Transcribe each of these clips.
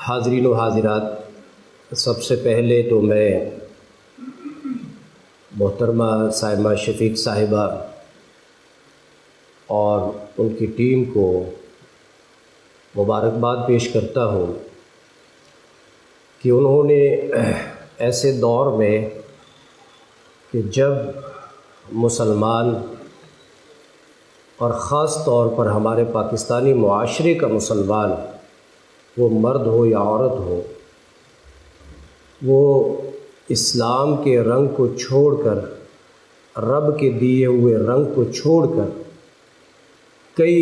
حاضرین و حاضرات، سب سے پہلے تو میں محترمہ صائمہ شفیق صاحبہ اور ان کی ٹیم کو مبارکباد پیش کرتا ہوں کہ انہوں نے ایسے دور میں کہ جب مسلمان اور خاص طور پر ہمارے پاکستانی معاشرے کا مسلمان، وہ مرد ہو یا عورت ہو، وہ اسلام کے رنگ کو چھوڑ کر، رب کے دیے ہوئے رنگ کو چھوڑ کر کئی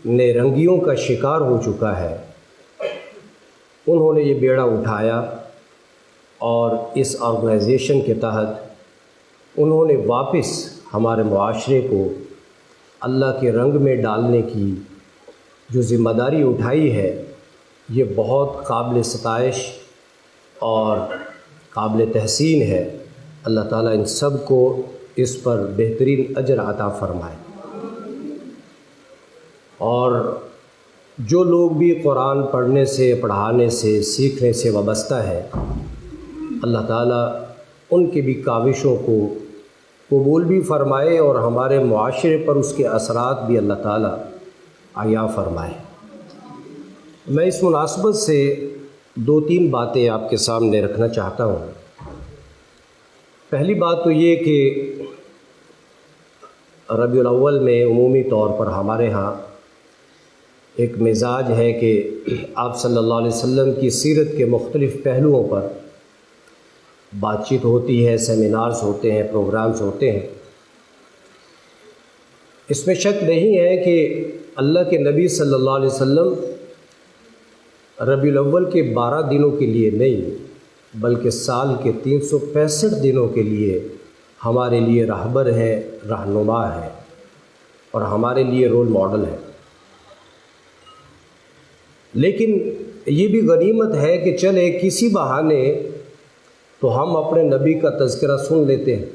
نئے رنگیوں کا شکار ہو چکا ہے، انہوں نے یہ بیڑا اٹھایا اور اس آرگنائزیشن کے تحت انہوں نے واپس ہمارے معاشرے کو اللہ کے رنگ میں ڈالنے کی جو ذمہ داری اٹھائی ہے، یہ بہت قابل ستائش اور قابل تحسین ہے۔ اللہ تعالیٰ ان سب کو اس پر بہترین اجر عطا فرمائے۔ اور جو لوگ بھی قرآن پڑھنے سے، پڑھانے سے، سیکھنے سے وابستہ ہے، اللہ تعالیٰ ان کی بھی کاوشوں کو قبول بھی فرمائے اور ہمارے معاشرے پر اس کے اثرات بھی اللہ تعالیٰ عطا فرمائے۔ میں اس مناسبت سے دو تین باتیں آپ کے سامنے رکھنا چاہتا ہوں۔ پہلی بات تو یہ کہ ربیع الاول میں عمومی طور پر ہمارے ہاں ایک مزاج ہے کہ آپ صلی اللہ علیہ وسلم کی سیرت کے مختلف پہلوؤں پر بات چیت ہوتی ہے، سیمینارز ہوتے ہیں، پروگرامز ہوتے ہیں۔ اس میں شک نہیں ہے کہ اللہ کے نبی صلی اللہ علیہ وسلم ربیع الاول کے 12 دنوں کے لیے نہیں بلکہ سال کے 365 دنوں کے لیے ہمارے لیے رہبر ہے، رہنما ہے اور ہمارے لیے رول ماڈل ہے۔ لیکن یہ بھی غنیمت ہے کہ چلے کسی بہانے تو ہم اپنے نبی کا تذکرہ سن لیتے ہیں۔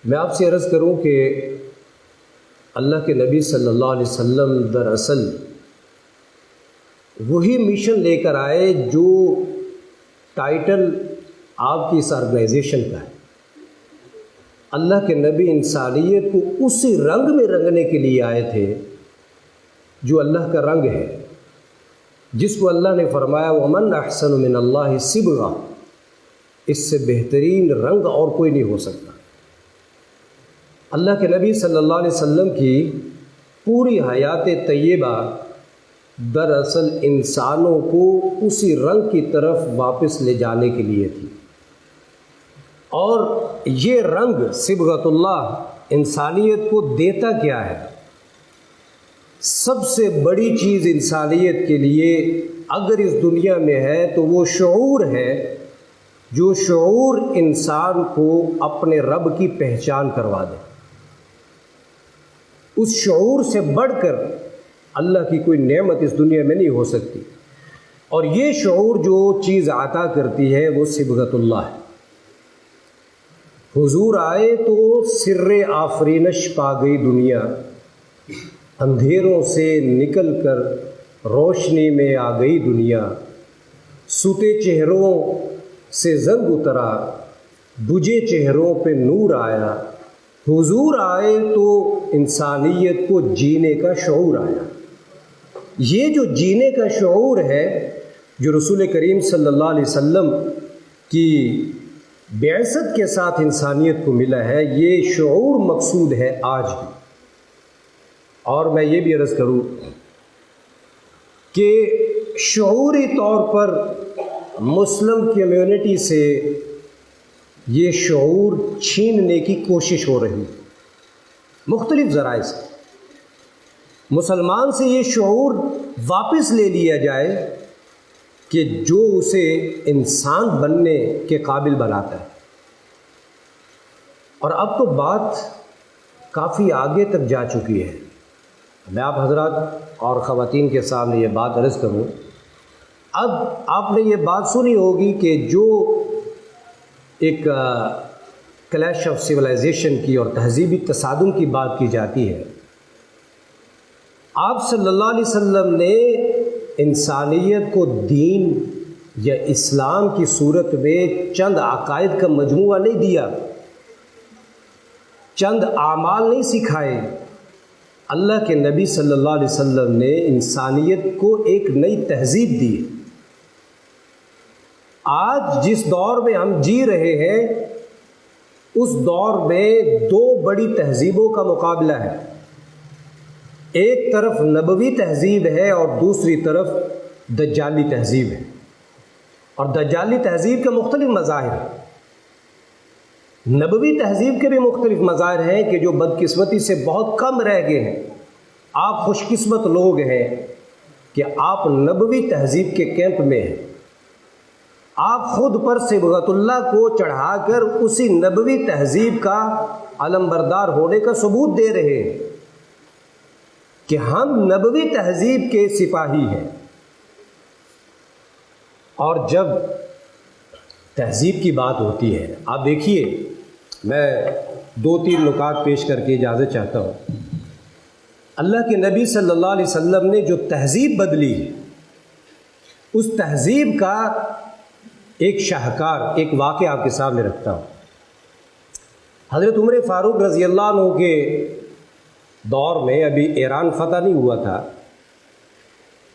میں آپ سے عرض کروں کہ اللہ کے نبی صلی اللہ علیہ وسلم دراصل وہی مشن لے کر آئے جو ٹائٹل آپ کی اس آرگنائزیشن کا ہے۔ اللہ کے نبی انسانیت کو اسی رنگ میں رنگنے کے لیے آئے تھے جو اللہ کا رنگ ہے، جس کو اللہ نے فرمایا وَمَنْ أَحْسَنُ مِنَ اللَّهِ صِبْغَةً، اس سے بہترین رنگ اور کوئی نہیں ہو سکتا۔ اللہ کے نبی صلی اللہ علیہ وسلم کی پوری حیات طیبہ دراصل انسانوں کو اسی رنگ کی طرف واپس لے جانے کے لیے تھی، اور یہ رنگ صبغۃ اللہ انسانیت کو دیتا کیا ہے؟ سب سے بڑی چیز انسانیت کے لیے اگر اس دنیا میں ہے تو وہ شعور ہے، جو شعور انسان کو اپنے رب کی پہچان کروا دے۔ اس شعور سے بڑھ کر اللہ کی کوئی نعمت اس دنیا میں نہیں ہو سکتی، اور یہ شعور جو چیز عطا کرتی ہے وہ صبغۃ اللہ ہے۔ حضور آئے تو سر آفرینش پا گئی دنیا، اندھیروں سے نکل کر روشنی میں آ گئی دنیا، سوتے چہروں سے زنگ اترا، بجھے چہروں پہ نور آیا۔ حضور آئے تو انسانیت کو جینے کا شعور آیا۔ یہ جو جینے کا شعور ہے جو رسول کریم صلی اللہ علیہ وسلم کی بعثت کے ساتھ انسانیت کو ملا ہے، یہ شعور مقصود ہے آج بھی۔ اور میں یہ بھی عرض کروں کہ شعوری طور پر مسلم کمیونٹی سے یہ شعور چھیننے کی کوشش ہو رہی ہے مختلف ذرائع سے۔ مسلمان سے یہ شعور واپس لے لیا جائے کہ جو اسے انسان بننے کے قابل بناتا ہے۔ اور اب تو بات کافی آگے تک جا چکی ہے۔ میں آپ حضرات اور خواتین کے سامنے یہ بات عرض کروں، اب آپ نے یہ بات سنی ہوگی کہ جو ایک کلیش آف سویلائزیشن کی اور تہذیبی تصادم کی بات کی جاتی ہے، آپ صلی اللہ علیہ وسلم نے انسانیت کو دین یا اسلام کی صورت میں چند عقائد کا مجموعہ نہیں دیا، چند اعمال نہیں سکھائے۔ اللہ کے نبی صلی اللہ علیہ وسلم نے انسانیت کو ایک نئی تہذیب دی۔ آج جس دور میں ہم جی رہے ہیں اس دور میں دو بڑی تہذیبوں کا مقابلہ ہے، ایک طرف نبوی تہذیب ہے اور دوسری طرف دجالی تہذیب ہے، اور دجالی تہذیب کے مختلف مظاہر ہیں۔ نبوی تہذیب کے بھی مختلف مظاہر ہیں کہ جو بدقسمتی سے بہت کم رہ گئے ہیں۔ آپ خوش قسمت لوگ ہیں کہ آپ نبوی تہذیب کے کیمپ میں ہیں، آپ خود پر صبغت اللہ کو چڑھا کر اسی نبوی تہذیب کا علمبردار ہونے کا ثبوت دے رہے ہیں کہ ہم نبوی تہذیب کے سپاہی ہیں۔ اور جب تہذیب کی بات ہوتی ہے، آپ دیکھیے، میں 2-3 نکات پیش کر کے اجازت چاہتا ہوں۔ اللہ کے نبی صلی اللہ علیہ وسلم نے جو تہذیب بدلی ہے، اس تہذیب کا ایک شاہکار، ایک واقعہ آپ کے سامنے رکھتا ہوں۔ حضرت عمر فاروق رضی اللہ عنہ کے دور میں ابھی ایران فتح نہیں ہوا تھا،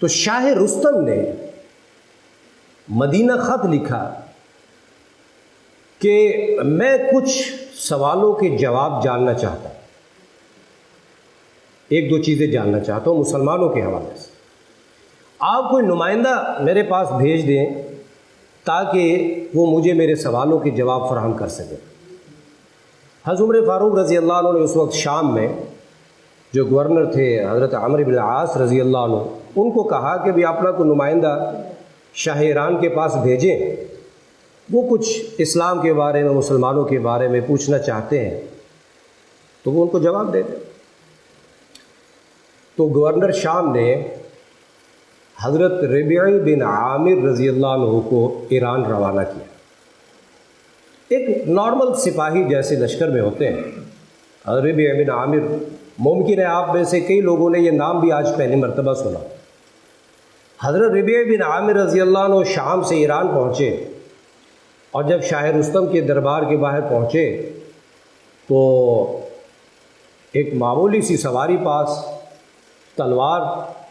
تو شاہ رستم نے مدینہ خط لکھا کہ میں کچھ سوالوں کے جواب جاننا چاہتا ہوں، ایک دو چیزیں جاننا چاہتا ہوں مسلمانوں کے حوالے سے، آپ کوئی نمائندہ میرے پاس بھیج دیں تاکہ وہ مجھے میرے سوالوں کے جواب فراہم کر سکے۔ حضرت عمر فاروق رضی اللہ عنہ نے اس وقت شام میں جو گورنر تھے حضرت عمرو بن العاص رضی اللہ عنہ، ان کو کہا کہ بھی اپنا کوئی نمائندہ شاہ ایران کے پاس بھیجیں، وہ کچھ اسلام کے بارے میں، مسلمانوں کے بارے میں پوچھنا چاہتے ہیں، تو وہ ان کو جواب دے دیں۔ تو گورنر شام نے حضرت ربیعی بن عامر رضی اللہ عنہ کو ایران روانہ کیا۔ ایک نارمل سپاہی جیسے لشکر میں ہوتے ہیں، حضرت ربیعی بن عامر، ممکن ہے آپ میں سے کئی لوگوں نے یہ نام بھی آج پہلی مرتبہ سنا۔ حضرت ربیعی بن عامر رضی اللہ عنہ شام سے ایران پہنچے، اور جب شاہ رستم کے دربار کے باہر پہنچے تو ایک معمولی سی سواری پاس تلوار،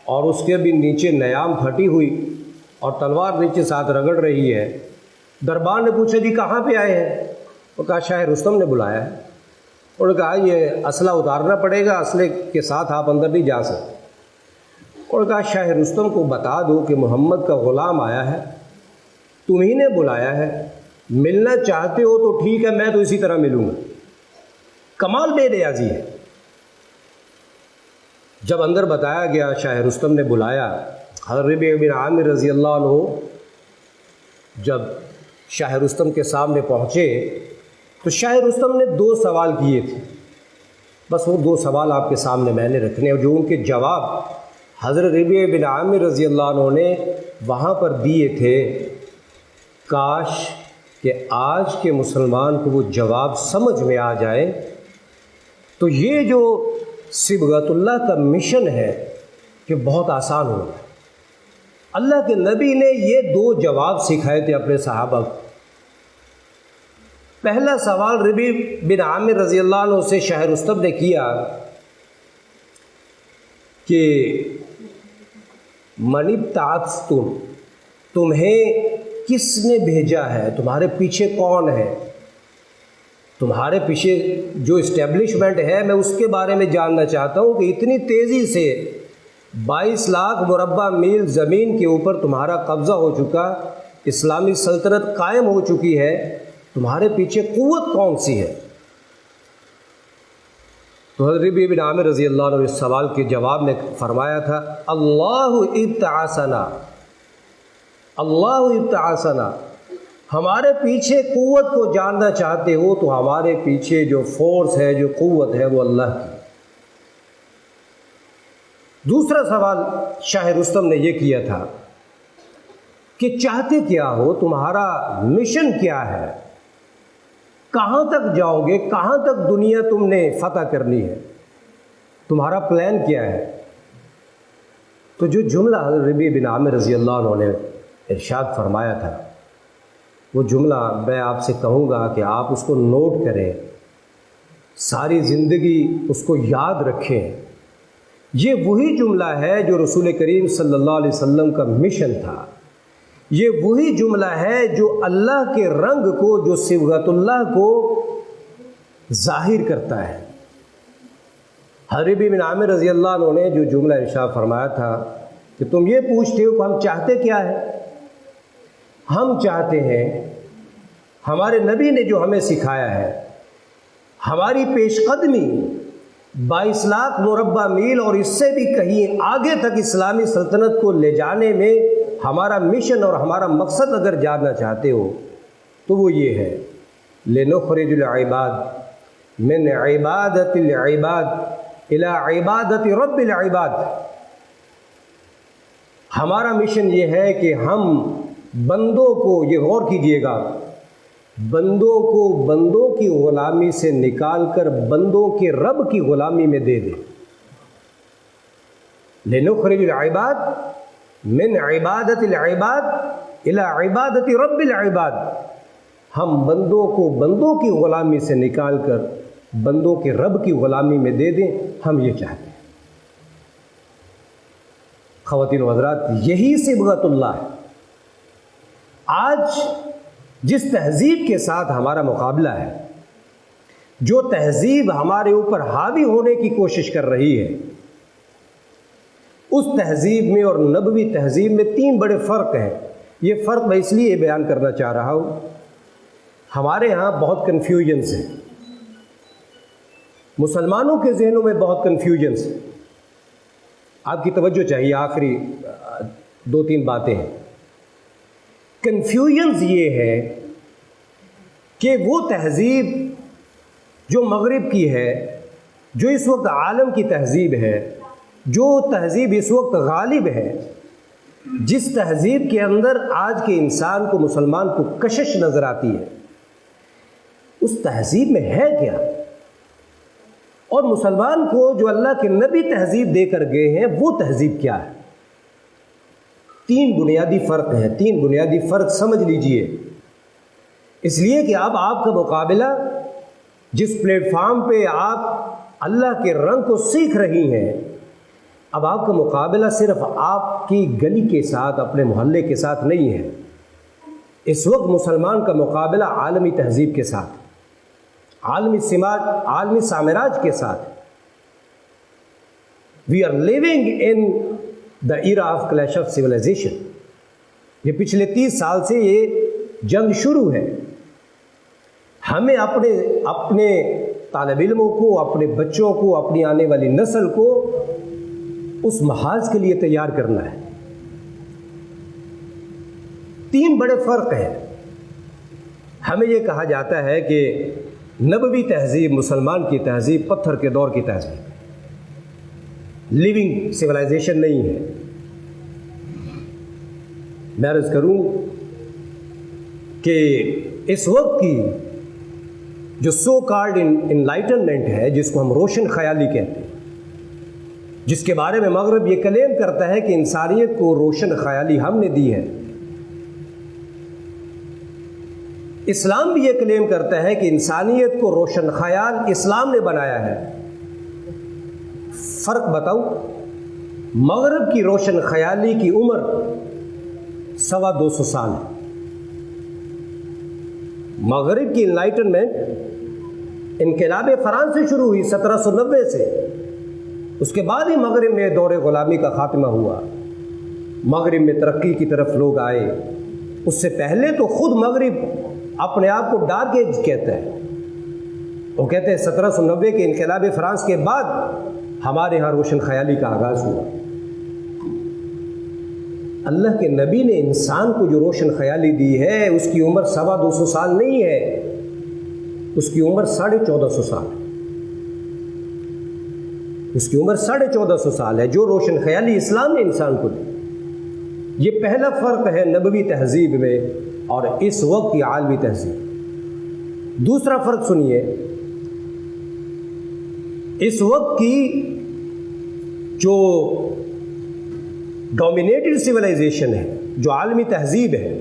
اور اس کے بھی نیچے نیام پھٹی ہوئی اور تلوار نیچے ساتھ رگڑ رہی ہے۔ دربار نے پوچھا جی کہاں پہ آئے ہیں؟ وہ کہا شاہ رستم نے بلایا ہے۔ انہوں نے کہا یہ اسلحہ اتارنا پڑے گا، اسلحے کے ساتھ آپ اندر نہیں جا سکتے۔ انہوں نے کہا شاہ رستم کو بتا دو کہ محمد کا غلام آیا ہے، تمہیں نے بلایا ہے، ملنا چاہتے ہو تو ٹھیک ہے، میں تو اسی طرح ملوں گا۔ کمال بے نیازی ہے۔ جب اندر بتایا گیا، شاہ رستم نے بلایا، حضرت ربیعی بن عامر رضی اللہ عنہ جب شاہ رستم کے سامنے پہنچے تو شاہ رستم نے 2 سوال کیے تھے، بس وہ 2 سوال آپ کے سامنے میں نے رکھنے، اور جو ان کے جواب حضرت ربیعی بن عامر رضی اللہ عنہ نے وہاں پر دیے تھے، کاش کہ آج کے مسلمان کو وہ جواب سمجھ میں آ جائے تو یہ جو صبغت اللہ کا مشن ہے کہ بہت آسان ہو گیا۔ اللہ کے نبی نے یہ 2 جواب سکھائے تھے اپنے صحابہ کو۔ پہلا سوال ربیعی بن عامر رضی اللہ عنہ سے شاہ رستم نے کیا کہ من ابتعثتم، تمہیں کس نے بھیجا ہے، تمہارے پیچھے کون ہے، تمہارے پیچھے جو اسٹیبلشمنٹ ہے میں اس کے بارے میں جاننا چاہتا ہوں کہ اتنی تیزی سے 22 لاکھ مربع میل زمین کے اوپر تمہارا قبضہ ہو چکا، اسلامی سلطنت قائم ہو چکی ہے، تمہارے پیچھے قوت کون سی ہے؟ تو حضرت ربیعی بن عامر رضی اللہ عنہ اس سوال کے جواب میں فرمایا تھا، اللہ ابتعثنا، اللہ ابتعثنا، ہمارے پیچھے قوت کو جاننا چاہتے ہو تو ہمارے پیچھے جو فورس ہے، جو قوت ہے، وہ اللہ کی۔ دوسرا سوال شاہ رستم نے یہ کیا تھا کہ چاہتے کیا ہو، تمہارا مشن کیا ہے، کہاں تک جاؤ گے، کہاں تک دنیا تم نے فتح کرنی ہے، تمہارا پلان کیا ہے؟ تو جو جملہ حضرت ربیع بن عامر رضی اللہ عنہ نے ارشاد فرمایا تھا، وہ جملہ میں آپ سے کہوں گا کہ آپ اس کو نوٹ کریں، ساری زندگی اس کو یاد رکھیں۔ یہ وہی جملہ ہے جو رسول کریم صلی اللہ علیہ وسلم کا مشن تھا، یہ وہی جملہ ہے جو اللہ کے رنگ کو، جو صبغت اللہ کو ظاہر کرتا ہے۔ حضرت ربیع بن عامر رضی اللہ عنہ نے جو جملہ ارشاد فرمایا تھا کہ تم یہ پوچھتے ہو کہ ہم چاہتے کیا ہے؟ ہم چاہتے ہیں ہمارے نبی نے جو ہمیں سکھایا ہے، ہماری پیش قدمی 22 لاکھ مربع میل اور اس سے بھی کہیں آگے تک اسلامی سلطنت کو لے جانے میں ہمارا مشن اور ہمارا مقصد اگر جاننا چاہتے ہو تو وہ یہ ہے، لنخرج العباد من عبادت العباد الى عبادت رب العباد۔ ہمارا مشن یہ ہے کہ ہم بندوں کو، یہ غور کیجئے گا، بندوں کو بندوں کی غلامی سے نکال کر بندوں کے رب کی غلامی میں دے دیں۔ لنخرج العباد من عبادت العباد الى عبادت رب العباد۔ ہم بندوں کو بندوں کی غلامی سے نکال کر بندوں کے رب کی غلامی میں دے دیں، ہم یہ چاہتے ہیں۔ خواتین و حضرات، یہی صبغت اللہ ہے۔ آج جس تہذیب کے ساتھ ہمارا مقابلہ ہے، جو تہذیب ہمارے اوپر حاوی ہونے کی کوشش کر رہی ہے، اس تہذیب میں اور نبوی تہذیب میں 3 بڑے فرق ہیں۔ یہ فرق میں اس لیے بیان کرنا چاہ رہا ہوں، ہمارے ہاں بہت کنفیوژنس ہیں، مسلمانوں کے ذہنوں میں بہت کنفیوژنس ہے۔ آپ کی توجہ چاہیے، آخری 2-3 باتیں ہیں۔ کنفیوژنس یہ ہے کہ وہ تہذیب جو مغرب کی ہے، جو اس وقت عالم کی تہذیب ہے، جو تہذیب اس وقت غالب ہے، جس تہذیب کے اندر آج کے انسان کو، مسلمان کو کشش نظر آتی ہے، اس تہذیب میں ہے کیا؟ اور مسلمان کو جو اللہ کے نبی تہذیب دے کر گئے ہیں، وہ تہذیب کیا ہے؟ 3 بنیادی فرق ہیں، 3 بنیادی فرق سمجھ لیجئے، اس لیے کہ اب آپ کا مقابلہ جس پلیٹ فارم پہ آپ اللہ کے رنگ کو سیکھ رہی ہیں، اب آپ کا مقابلہ صرف آپ کی گلی کے ساتھ، اپنے محلے کے ساتھ نہیں ہے۔ اس وقت مسلمان کا مقابلہ عالمی تہذیب کے ساتھ، عالمی سماج، عالمی سامراج کے ساتھ۔ We are living in the era of clash of civilization۔ یہ پچھلے 30 سال سے یہ جنگ شروع ہے۔ ہمیں اپنے طالب علموں کو، اپنے بچوں کو، اپنی آنے والی نسل کو اس محاذ کے لیے تیار کرنا ہے۔ 3 بڑے فرق ہیں۔ ہمیں یہ کہا جاتا ہے کہ نبوی تہذیب، مسلمان کی تہذیب پتھر کے دور کی تہذیب، لیونگ سویلائزیشن نہیں ہے۔ میں عرض کروں کہ اس وقت کی جو سو کالڈ انلائٹنمنٹ ہے، جس کو ہم روشن خیالی کہتے ہیں، جس کے بارے میں مغرب یہ کلیم کرتا ہے کہ انسانیت کو روشن خیالی ہم نے دی ہے، اسلام بھی یہ کلیم کرتا ہے کہ انسانیت کو روشن خیال اسلام نے بنایا ہے۔ فرق بتاؤں، مغرب کی روشن خیالی کی عمر 250 سال ہے۔ مغرب کی انلائٹنمنٹ انقلاب فرانس سے شروع ہوئی 1790 سے، اس کے بعد ہی مغرب میں دور غلامی کا خاتمہ ہوا، مغرب میں ترقی کی طرف لوگ آئے۔ اس سے پہلے تو خود مغرب اپنے آپ کو ڈارک ایج کہتا ہے۔ وہ کہتے ہیں 1790 کے انقلاب فرانس کے بعد ہمارے ہاں روشن خیالی کا آغاز ہوا۔ اللہ کے نبی نے انسان کو جو روشن خیالی دی ہے، اس کی عمر 250 سال نہیں ہے، اس کی عمر 1450 سال ہے۔ اس کی عمر 1450 سال ہے، جو روشن خیالی اسلام نے انسان کو دی۔ یہ پہلا فرق ہے نبوی تہذیب میں اور اس وقت کی عالمی تہذیب۔ دوسرا فرق سنیے، اس وقت کی جو ڈومینیٹڈ سویلائزیشن ہے، جو عالمی تہذیب ہے،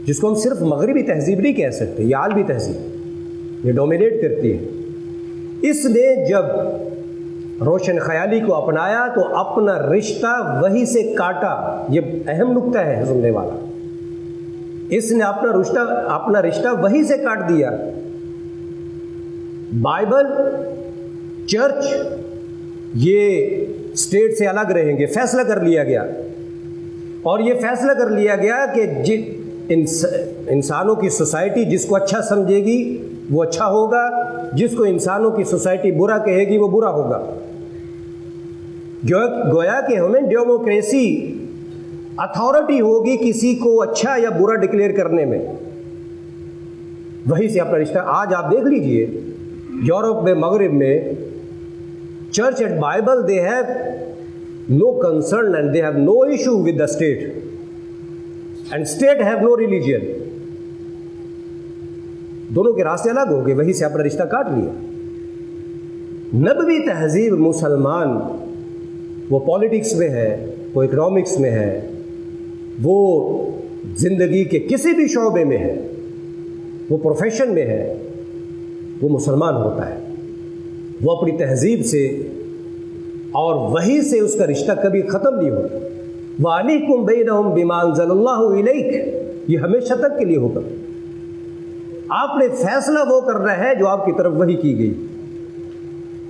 جس کو ہم صرف مغربی تہذیب نہیں کہہ سکتے، یہ عالمی تہذیب، یہ ڈومینیٹ کرتی ہے۔ اس نے جب روشن خیالی کو اپنایا تو اپنا رشتہ وہی سے کاٹا۔ یہ اہم نکتہ ہے سننے والا، اس نے اپنا رشتہ وہی سے کاٹ دیا۔ بائبل، چرچ یہ اسٹیٹ سے الگ رہیں گے، فیصلہ کر لیا گیا، اور یہ فیصلہ کر لیا گیا کہ انسانوں کی سوسائٹی جس کو اچھا سمجھے گی وہ اچھا ہوگا، جس کو انسانوں کی سوسائٹی برا کہے گی وہ برا ہوگا۔ گویا کہ ہمیں ڈیموکریسی اتھارٹی ہوگی کسی کو اچھا یا برا ڈکلیئر کرنے میں، وہی سے اپنا رشتہ۔ آج آپ دیکھ لیجئے یورپ میں، مغرب میں، church and Bible they have no concern and they have no issue with the state and state have no religion۔ دونوں کے راستے الگ ہو گئے، وہی سے اپنا رشتہ کاٹ لیا۔ نبوی تہذیب مسلمان، وہ پالیٹکس میں ہے، وہ اکنامکس میں ہے، وہ زندگی کے کسی بھی شعبے میں ہے، وہ پروفیشن میں ہے، وہ مسلمان ہوتا ہے۔ وہ اپنی تہذیب سے اور وہی سے اس کا رشتہ کبھی ختم نہیں ہوتا۔ وَعَلَيْكُمْ بَيْنَهُمْ بِمَا أَنزَلَ اللَّهُ إِلَيْكَ، یہ ہمیشہ تک کے لیے ہوگا۔ آپ نے فیصلہ وہ کرنا ہے جو آپ کی طرف وحی کی گئی۔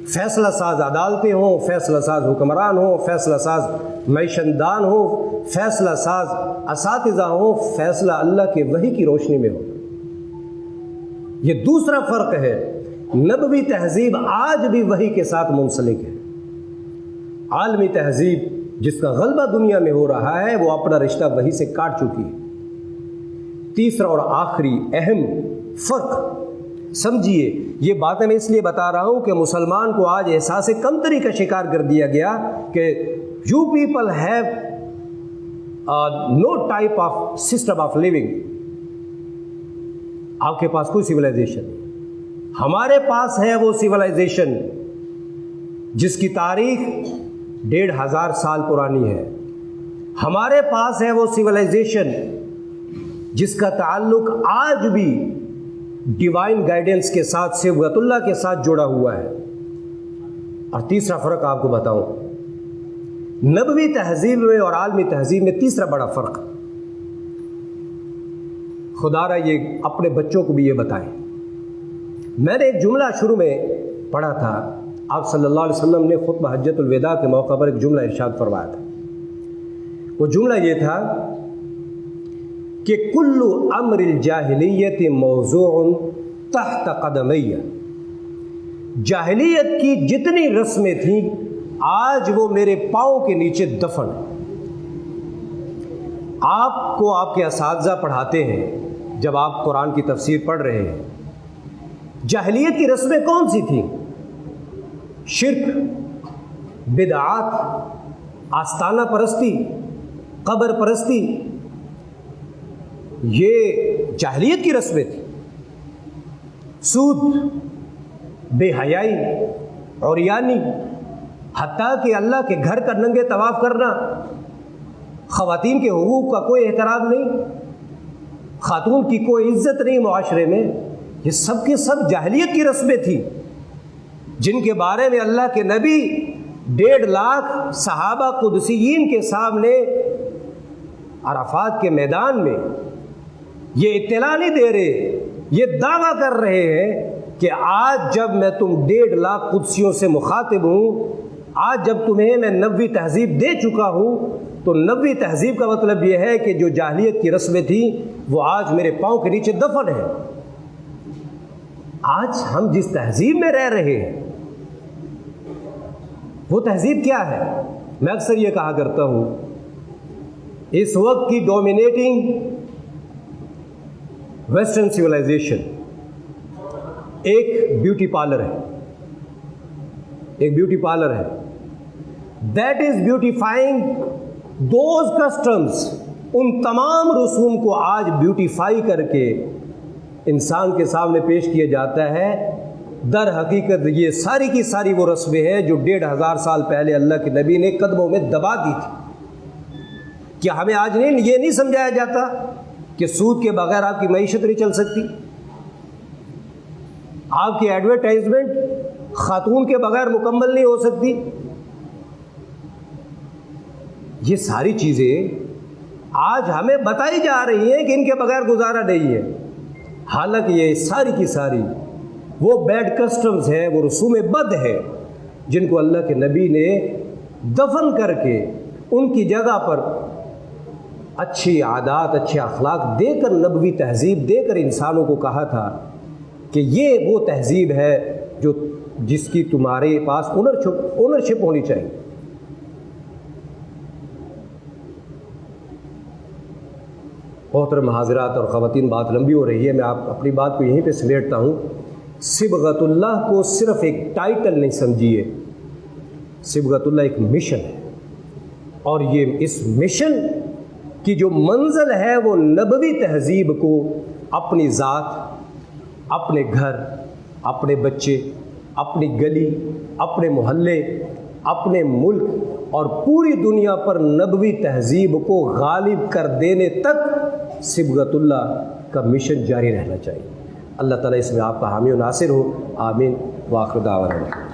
فیصلہ ساز عدالتیں ہوں، فیصلہ ساز حکمران ہوں، فیصلہ ساز معیشتدان ہوں، فیصلہ ساز اساتذہ ہوں، فیصلہ اللہ کے وحی کی روشنی میں ہوگا۔ یہ دوسرا فرق ہے۔ نبوی تہذیب آج بھی وحی کے ساتھ منسلک ہے۔ عالمی تہذیب جس کا غلبہ دنیا میں ہو رہا ہے وہ اپنا رشتہ وحی سے کاٹ چکی ہے۔ تیسرا اور آخری اہم فرق سمجھیے، یہ باتیں میں اس لیے بتا رہا ہوں کہ مسلمان کو آج احساس کمتری کا شکار کر دیا گیا کہ you people have no type of system of living, آپ کے پاس کوئی سویلائزیشن نہیں۔ ہمارے پاس ہے وہ سویلائزیشن جس کی تاریخ 1500 سال پرانی ہے۔ ہمارے پاس ہے وہ سویلائزیشن جس کا تعلق آج بھی ڈیوائن گائیڈنس کے ساتھ، صبغت اللہ کے ساتھ جڑا ہوا ہے۔ اور تیسرا فرق آپ کو بتاؤں، نبوی تہذیب میں اور عالمی تہذیب میں تیسرا بڑا فرق، خدا را یہ اپنے بچوں کو بھی یہ بتائیں۔ میں نے ایک جملہ شروع میں پڑھا تھا، آپ صلی اللہ علیہ وسلم نے خطبہ حجۃ الوداع کے موقع پر ایک جملہ ارشاد فرمایا تھا۔ وہ جملہ یہ تھا کہ کل امر الجاہلیت موضوع تحت قدمی، جاہلیت کی جتنی رسمیں تھیں آج وہ میرے پاؤں کے نیچے دفن ہیں۔ آپ کو آپ کے اساتذہ پڑھاتے ہیں جب آپ قرآن کی تفسیر پڑھ رہے ہیں، جاہلیت کی رسمیں کون سی تھیں؟ شرک، بدعات، آستانہ پرستی، قبر پرستی، یہ جاہلیت کی رسمیں تھیں۔ سود، بے حیائی، عریانی، حتیٰ کہ اللہ کے گھر کا ننگے طواف کرنا، خواتین کے حقوق کا کوئی احترام نہیں، خاتون کی کوئی عزت نہیں معاشرے میں، یہ سب کے سب جاہلیت کی رسمیں تھیں جن کے بارے میں اللہ کے نبی 1.5 لاکھ صحابہ قدسیین کے سامنے عرفات کے میدان میں یہ اطلاع نہیں دے رہے، یہ دعویٰ کر رہے ہیں کہ آج جب میں تم 1.5 لاکھ قدسیوں سے مخاطب ہوں، آج جب تمہیں میں نبوی تہذیب دے چکا ہوں، تو نبوی تہذیب کا مطلب یہ ہے کہ جو جاہلیت کی رسمیں تھیں وہ آج میرے پاؤں کے نیچے دفن ہیں۔ آج ہم جس تہذیب میں رہ رہے ہیں وہ تہذیب کیا ہے؟ میں اکثر یہ کہا کرتا ہوں، اس وقت کی ڈومینیٹنگ ویسٹرن سویلائزیشن ایک بیوٹی پارلر ہے، ایک بیوٹی پارلر ہے دیٹ از بیوٹیفائنگ دوز کسٹمز، ان تمام رسوم کو آج بیوٹیفائی کر کے انسان کے سامنے پیش کیا جاتا ہے در حقیقت یہ ساری کی ساری وہ رسمیں ہیں جو 1500 سال پہلے اللہ کے نبی نے قدموں میں دبا دی تھی۔ کیا ہمیں آج یہ نہیں سمجھایا جاتا کہ سود کے بغیر آپ کی معیشت نہیں چل سکتی؟ آپ کی ایڈورٹائزمنٹ خاتون کے بغیر مکمل نہیں ہو سکتی؟ یہ ساری چیزیں آج ہمیں بتائی جا رہی ہیں کہ ان کے بغیر گزارا نہیں ہے، حالانکہ یہ ساری کی ساری وہ بیڈ کسٹمز ہیں، وہ رسوم بد ہے جن کو اللہ کے نبی نے دفن کر کے ان کی جگہ پر اچھی عادات، اچھے اخلاق دے کر، نبوی تہذیب دے کر انسانوں کو کہا تھا کہ یہ وہ تہذیب ہے جس کی تمہارے پاس اونرشپ ہونی چاہیے۔ محترم حاضرات اور خواتین، بات لمبی ہو رہی ہے، میں اپنی بات کو یہیں پہ سمیٹتا ہوں۔ صبغت اللہ کو صرف ایک ٹائٹل نہیں سمجھیے، صبغت اللہ ایک مشن ہے، اور یہ اس مشن کی جو منزل ہے وہ نبوی تہذیب کو اپنی ذات، اپنے گھر، اپنے بچے، اپنی گلی، اپنے محلے، اپنے ملک اور پوری دنیا پر نبوی تہذیب کو غالب کر دینے تک صبغت اللہ کا مشن جاری رہنا چاہیے۔ اللہ تعالیٰ اس میں آپ کا حامی و ناصر ہو، آمین۔ وآخر دعوانا۔